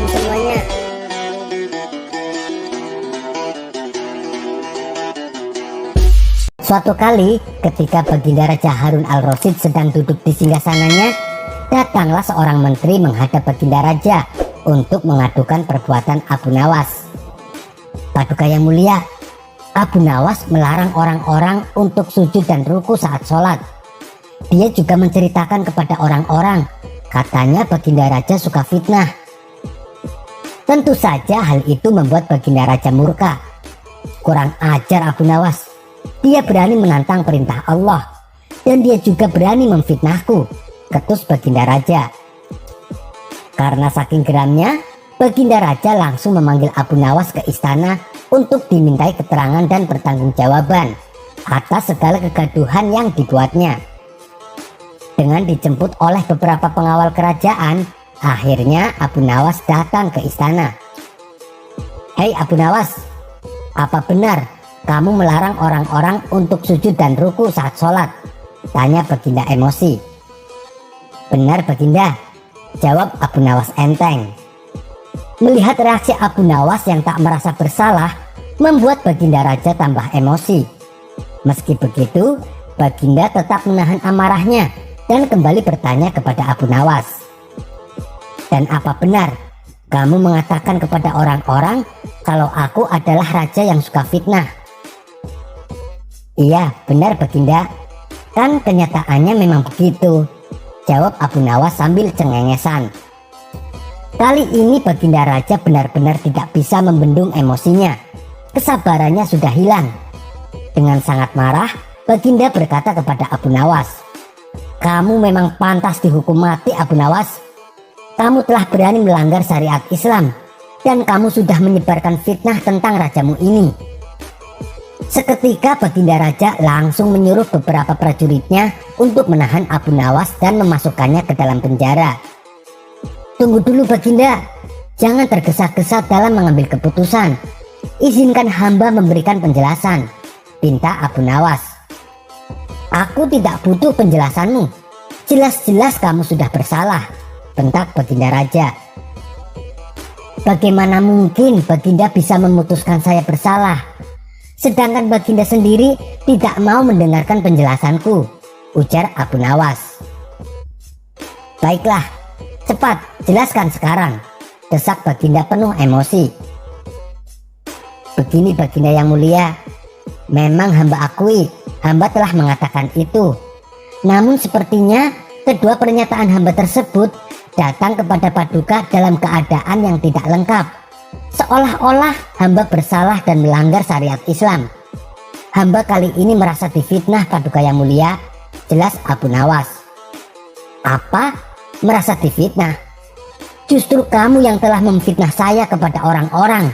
Assalamualaikum semuanya. Suatu kali ketika Baginda Raja Harun al-Rasyid sedang duduk di singgasananya, datanglah seorang menteri menghadap Baginda Raja untuk mengadukan perbuatan Abu Nawas. Paduka yang mulia, Abu Nawas melarang orang-orang untuk sujud dan ruku saat sholat. Dia juga menceritakan kepada orang-orang, katanya Baginda Raja suka fitnah. Tentu saja hal itu membuat Baginda Raja murka. Kurang ajar Abu Nawas. Dia berani menantang perintah Allah, dan dia juga berani memfitnahku, ketus Baginda Raja. Karena saking geramnya, Baginda Raja langsung memanggil Abu Nawas ke istana untuk dimintai keterangan dan pertanggungjawaban atas segala kegaduhan yang dibuatnya. Dengan dijemput oleh beberapa pengawal kerajaan, akhirnya Abu Nawas datang ke istana. "Hei Abu Nawas, apa benar kamu melarang orang-orang untuk sujud dan ruku saat sholat?" tanya Baginda emosi. "Benar Baginda," jawab Abu Nawas enteng. Melihat reaksi Abu Nawas yang tak merasa bersalah, membuat Baginda Raja tambah emosi. Meski begitu, Baginda tetap menahan amarahnya dan kembali bertanya kepada Abu Nawas. "Dan apa benar kamu mengatakan kepada orang-orang kalau aku adalah raja yang suka fitnah?" "Iya benar Baginda, kan kenyataannya memang begitu," jawab Abu Nawas sambil cengengesan. Kali ini Baginda Raja benar-benar tidak bisa membendung emosinya. Kesabarannya sudah hilang. Dengan sangat marah, Baginda berkata kepada Abu Nawas, "Kamu memang pantas dihukum mati Abu Nawas. Kamu telah berani melanggar syariat Islam, dan kamu sudah menyebarkan fitnah tentang rajamu ini." Seketika Baginda Raja langsung menyuruh beberapa prajuritnya untuk menahan Abu Nawas dan memasukkannya ke dalam penjara. "Tunggu dulu Baginda, jangan tergesa-gesa dalam mengambil keputusan. Izinkan hamba memberikan penjelasan," pinta Abu Nawas. "Aku tidak butuh penjelasanmu. Jelas-jelas kamu sudah bersalah," bentak Baginda Raja. "Bagaimana mungkin Baginda bisa memutuskan saya bersalah? Sedangkan Baginda sendiri tidak mau mendengarkan penjelasanku," ujar Abu Nawas. "Baiklah, cepat jelaskan sekarang," desak Baginda penuh emosi. "Begini Baginda yang mulia, memang hamba akui hamba telah mengatakan itu. Namun sepertinya kedua pernyataan hamba tersebut datang kepada Paduka dalam keadaan yang tidak lengkap. Seolah-olah hamba bersalah dan melanggar syariat Islam. Hamba kali ini merasa difitnah Paduka yang mulia," jelas Abu Nawas. "Apa? Merasa difitnah? Justru kamu yang telah memfitnah saya kepada orang-orang,"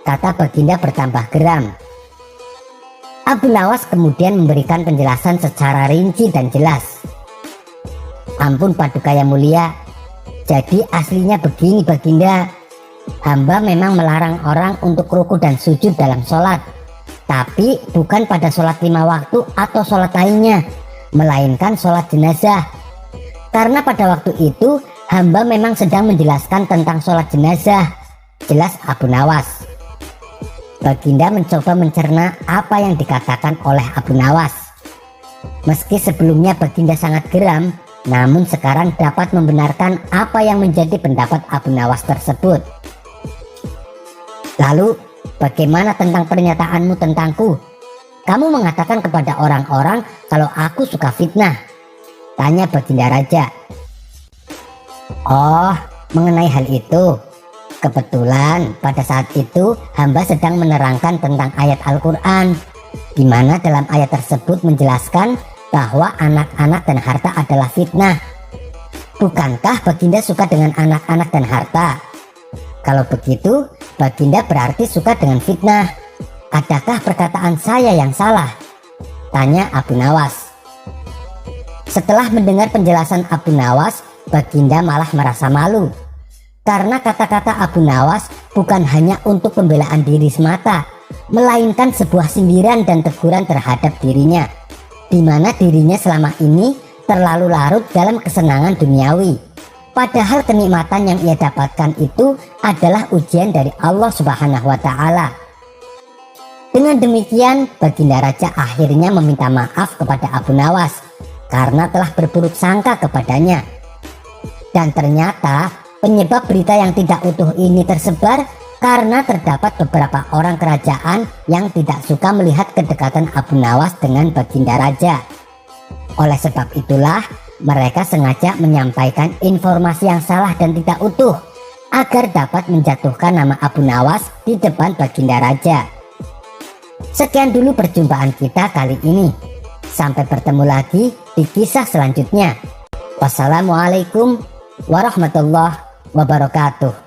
kata Baginda bertambah geram. Abu Nawas kemudian memberikan penjelasan secara rinci dan jelas. "Ampun Paduka yang mulia, jadi aslinya begini Baginda. Hamba memang melarang orang untuk ruku dan sujud dalam sholat, tapi bukan pada sholat 5 waktu atau sholat lainnya, melainkan sholat jenazah. Karena pada waktu itu hamba memang sedang menjelaskan tentang sholat jenazah," jelas Abu Nawas. Baginda mencoba mencerna apa yang dikatakan oleh Abu Nawas. Meski sebelumnya Baginda sangat geram, namun sekarang dapat membenarkan apa yang menjadi pendapat Abu Nawas tersebut. "Lalu bagaimana tentang pernyataanmu tentangku? Kamu mengatakan kepada orang-orang kalau aku suka fitnah," tanya Baginda Raja. "Oh, mengenai hal itu. Kebetulan pada saat itu hamba sedang menerangkan tentang ayat Al-Quran, di mana dalam ayat tersebut menjelaskan bahwa anak-anak dan harta adalah fitnah. Bukankah Baginda suka dengan anak-anak dan harta? Kalau begitu, Baginda berarti suka dengan fitnah. Adakah perkataan saya yang salah?" tanya Abu Nawas. Setelah mendengar penjelasan Abu Nawas, Baginda malah merasa malu. Karena kata-kata Abu Nawas bukan hanya untuk pembelaan diri semata, melainkan sebuah sindiran dan teguran terhadap dirinya, di mana dirinya selama ini terlalu larut dalam kesenangan duniawi. Padahal kenikmatan yang ia dapatkan itu adalah ujian dari Allah Subhanahu wa Ta'ala. Dengan demikian, Baginda Raja akhirnya meminta maaf kepada Abu Nawas karena telah berburuk sangka kepadanya. Dan ternyata penyebab berita yang tidak utuh ini tersebar karena terdapat beberapa orang kerajaan yang tidak suka melihat kedekatan Abu Nawas dengan Baginda Raja. Oleh sebab itulah mereka sengaja menyampaikan informasi yang salah dan tidak utuh agar dapat menjatuhkan nama Abu Nawas di depan Baginda Raja. Sekian dulu perjumpaan kita kali ini. Sampai bertemu lagi di kisah selanjutnya. Wassalamualaikum warahmatullahi wabarakatuh.